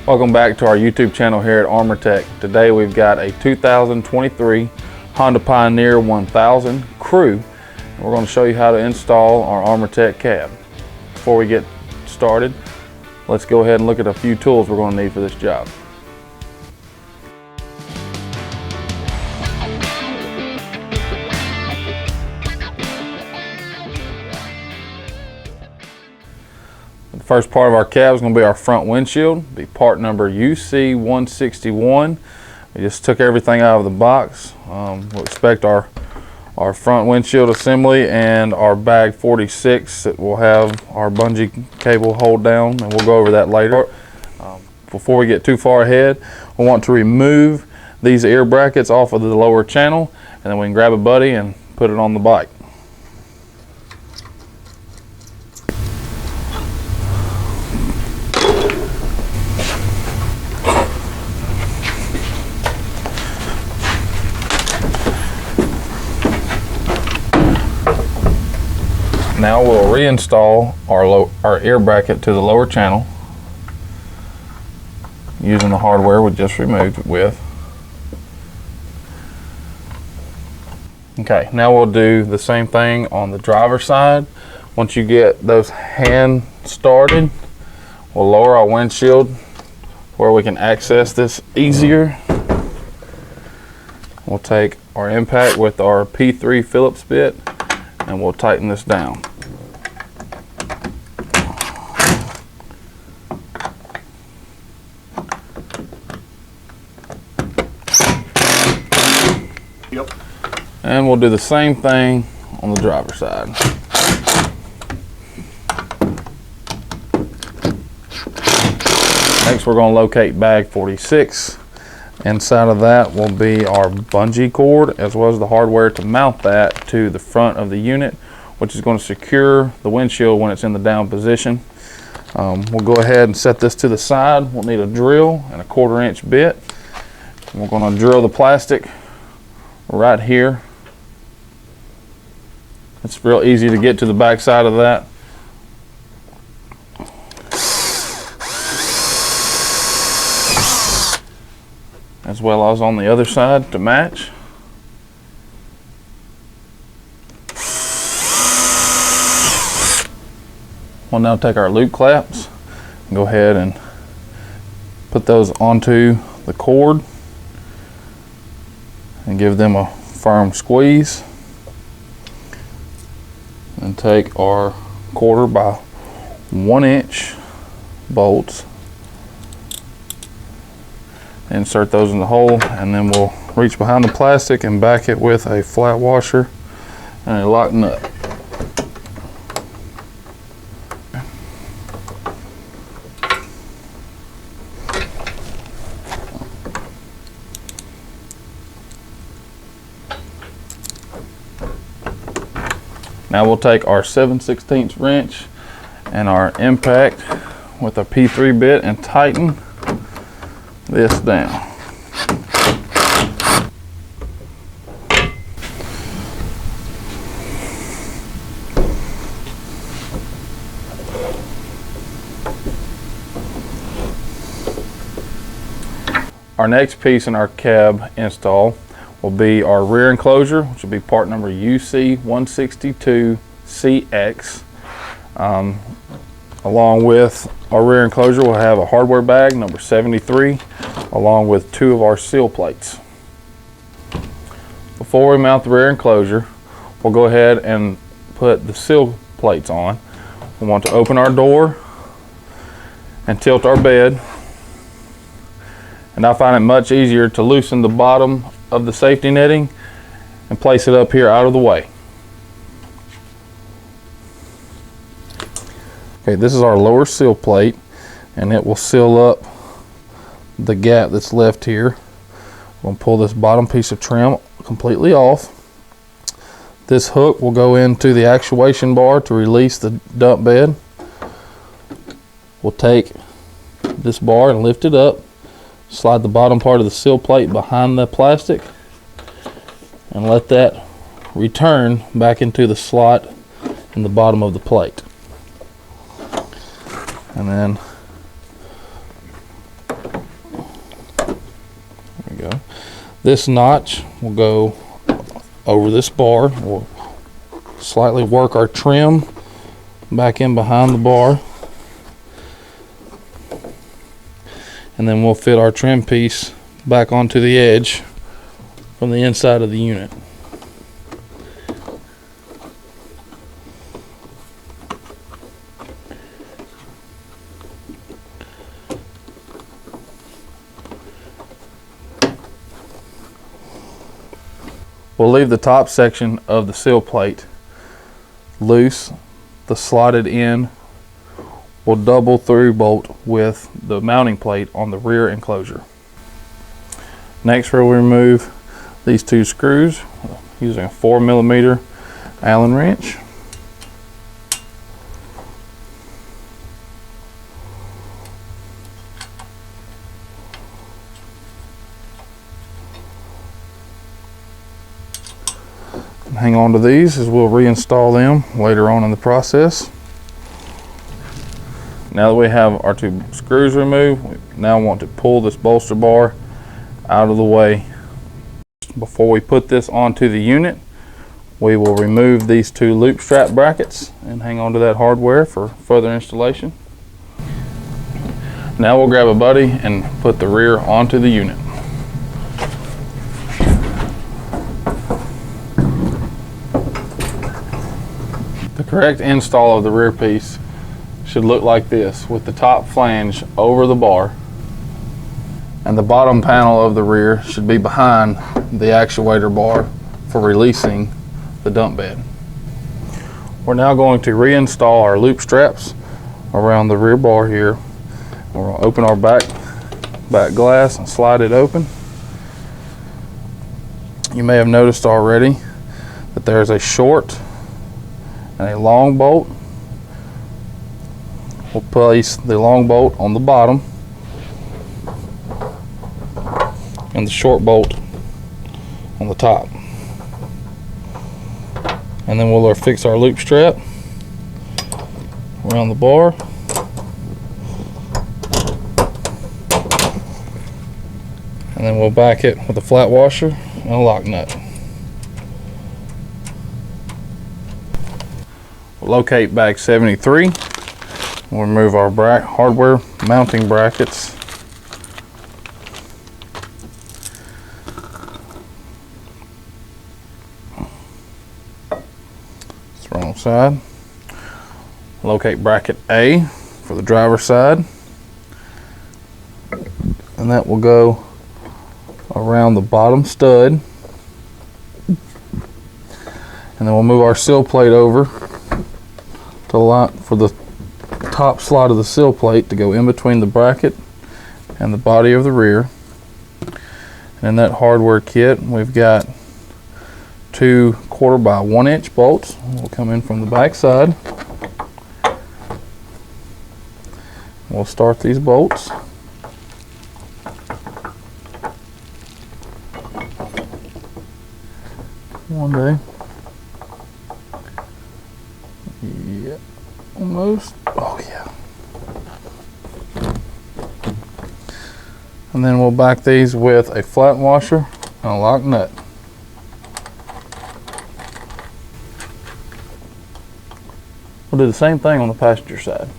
Welcome back to our YouTube channel here at ArmorTech. Today we've got a 2023 Honda Pioneer 1000 Crew. We're going to show you how to install our ArmorTech Cab. Before we get started, let's go ahead and look at a few tools we're going to need for this job. The first part of our cab is going to be our front windshield, be part number UC161. We just took everything out of the box. We'll expect our front windshield assembly and our bag 46 that will have our bungee cable hold down, and we'll go over that later. Before we get too far ahead, we want to remove these ear brackets off of the lower channel, and then we can grab a buddy and put it on the bike. Now we'll reinstall our ear bracket to the lower channel using the hardware we just removed it with. Okay, now we'll do the same thing on the driver's side. Once you get those hands started, we'll lower our windshield where we can access this easier. We'll take our impact with our P3 Phillips bit and we'll tighten this down. Yep. And we'll do the same thing on the driver's side. Next, we're going to locate bag 46. Inside of that will be our bungee cord, as well as the hardware to mount that to the front of the unit, which is going to secure the windshield when it's in the down position. We'll go ahead and set this to the side. We'll need a drill and a 1/4 inch bit. We're going to drill the plastic right here. It's real easy to get to the back side of that. As well as on the other side to match. We'll now take our loop claps and go ahead and put those onto the cord and give them a firm squeeze, and take our 1/4 by 1 inch bolts, insert those in the hole, and then we'll reach behind the plastic and back it with a flat washer and a lock nut. Now we'll take our 7/16 wrench and our impact with our P3 bit and tighten this down. Our next piece in our cab install will be our rear enclosure, which will be part number UC162CX. Along with our rear enclosure, we'll have a hardware bag number 73, along with 2 of our seal plates. Before we mount the rear enclosure, we'll go ahead and put the seal plates on. We want to open our door and tilt our bed. And I find it much easier to loosen the bottom of the safety netting and place it up here out of the way. Okay, this is our lower seal plate, and it will seal up the gap that's left here. We'll pull this bottom piece of trim completely off. This hook will go into the actuation bar to release the dump bed. We'll take this bar and lift it up, slide the bottom part of the seal plate behind the plastic, and let that return back into the slot in the bottom of the plate. And then This notch will go over this bar. We'll slightly work our trim back in behind the bar, and then we'll fit our trim piece back onto the edge from the inside of the unit. We'll leave the top section of the sill plate loose. The slotted end will double through bolt with the mounting plate on the rear enclosure. Next, we'll remove these two screws using a 4mm Allen wrench. Hang on to these as we'll reinstall them later on in the process. Now that we have our two screws removed, we now want to pull this bolster bar out of the way. Before we put this onto the unit, we will remove these two loop strap brackets and hang on to that hardware for further installation. Now we'll grab a buddy and put the rear onto the unit. The correct install of the rear piece should look like this, with the top flange over the bar, and the bottom panel of the rear should be behind the actuator bar for releasing the dump bed. We're now going to reinstall our loop straps around the rear bar here. We'll open our back glass and slide it open. You may have noticed already that there's a short and a long bolt. We'll place the long bolt on the bottom and the short bolt on the top. And then we'll fix our loop strap around the bar. And then we'll back it with a flat washer and a lock nut. Locate bag 73. We'll remove our hardware mounting brackets. It's the wrong side. Locate bracket A for the driver's side. And that will go around the bottom stud. And then we'll move our sill plate over to line for the top slot of the sill plate to go in between the bracket and the body of the rear. And in that hardware kit, we've got 2 1/4 by 1 inch bolts. We'll come in from the back side. We'll start these bolts. One day. Yeah, almost. Oh yeah. And then we'll back these with a flat washer and a lock nut. We'll do the same thing on the passenger side.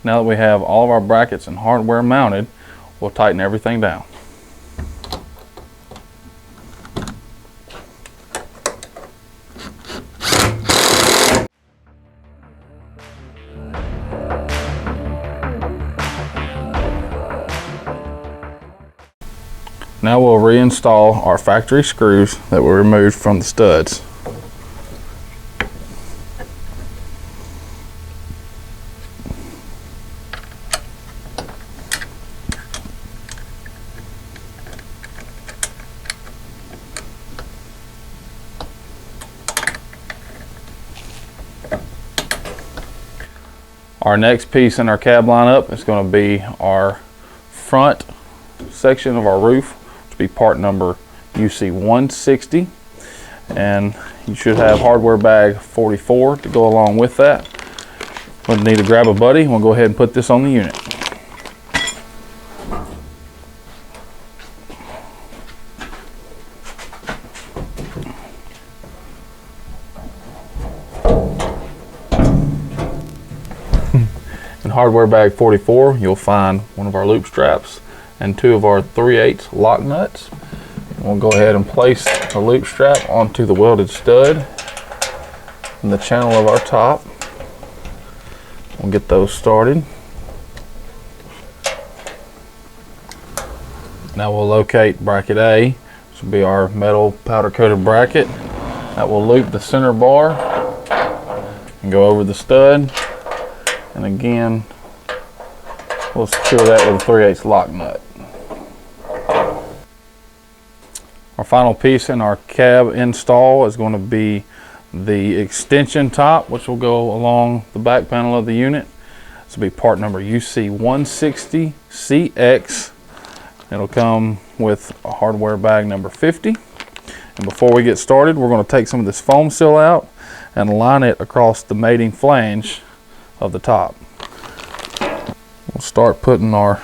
Now that we have all of our brackets and hardware mounted, we'll tighten everything down. Now we'll reinstall our factory screws that were removed from the studs. Our next piece in our cab lineup is going to be our front section of our roof, to be part number UC 160, and you should have hardware bag 44 to go along with that. We'll need to grab a buddy. We'll go ahead and put this on the unit. In hardware bag 44, you'll find one of our loop straps and 2 of our 3/8 lock nuts. We'll go ahead and place the loop strap onto the welded stud in the channel of our top. We'll get those started. Now we'll locate bracket A. This will be our metal powder coated bracket. That will loop the center bar and go over the stud. And again, we'll secure that with a 3/8 lock nut. Our final piece in our cab install is going to be the extension top, which will go along the back panel of the unit. This will be part number UC160CX. It'll come with a hardware bag number 50. And before we get started, we're going to take some of this foam seal out and line it across the mating flange of the top. We'll start putting our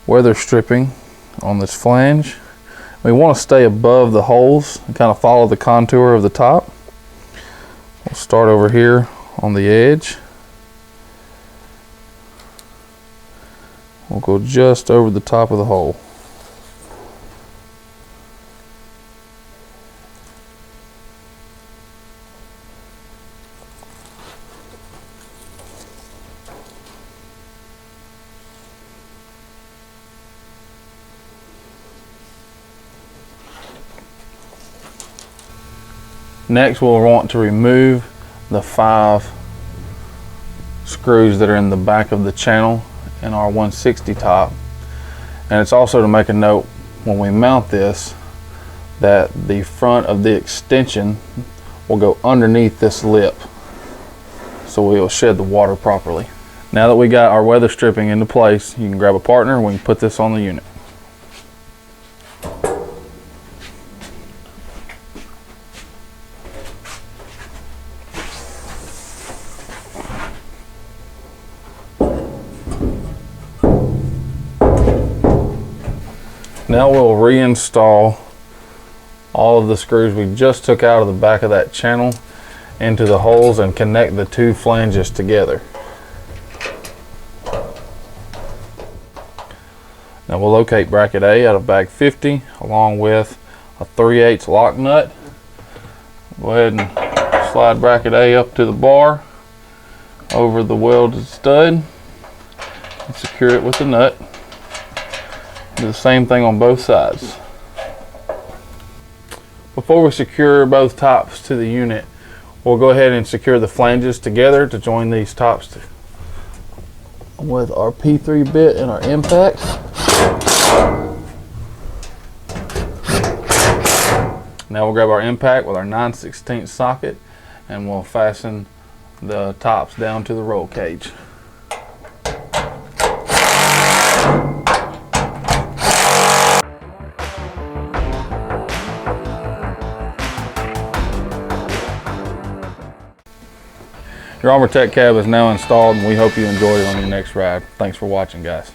weather stripping on this flange. We want to stay above the holes and kind of follow the contour of the top. We'll start over here on the edge. We'll go just over the top of the hole. Next, we'll want to remove the 5 screws that are in the back of the channel in our 160 top. And it's also to make a note when we mount this that the front of the extension will go underneath this lip, so we will shed the water properly. Now that we got our weather stripping into place, you can grab a partner and we can put this on the unit. Now we'll reinstall all of the screws we just took out of the back of that channel into the holes and connect the 2 flanges together. Now we'll locate bracket A out of bag 50 along with a 3/8 lock nut. Go ahead and slide bracket A up to the bar over the welded stud and secure it with the nut. Do the same thing on both sides. Before we secure both tops to the unit, we'll go ahead and secure the flanges together to join these tops with our P3 bit and our impact. Now we'll grab our impact with our 9/16 socket and we'll fasten the tops down to the roll cage. Your ArmorTech Cab is now installed and we hope you enjoy it on your next ride. Thanks for watching, guys.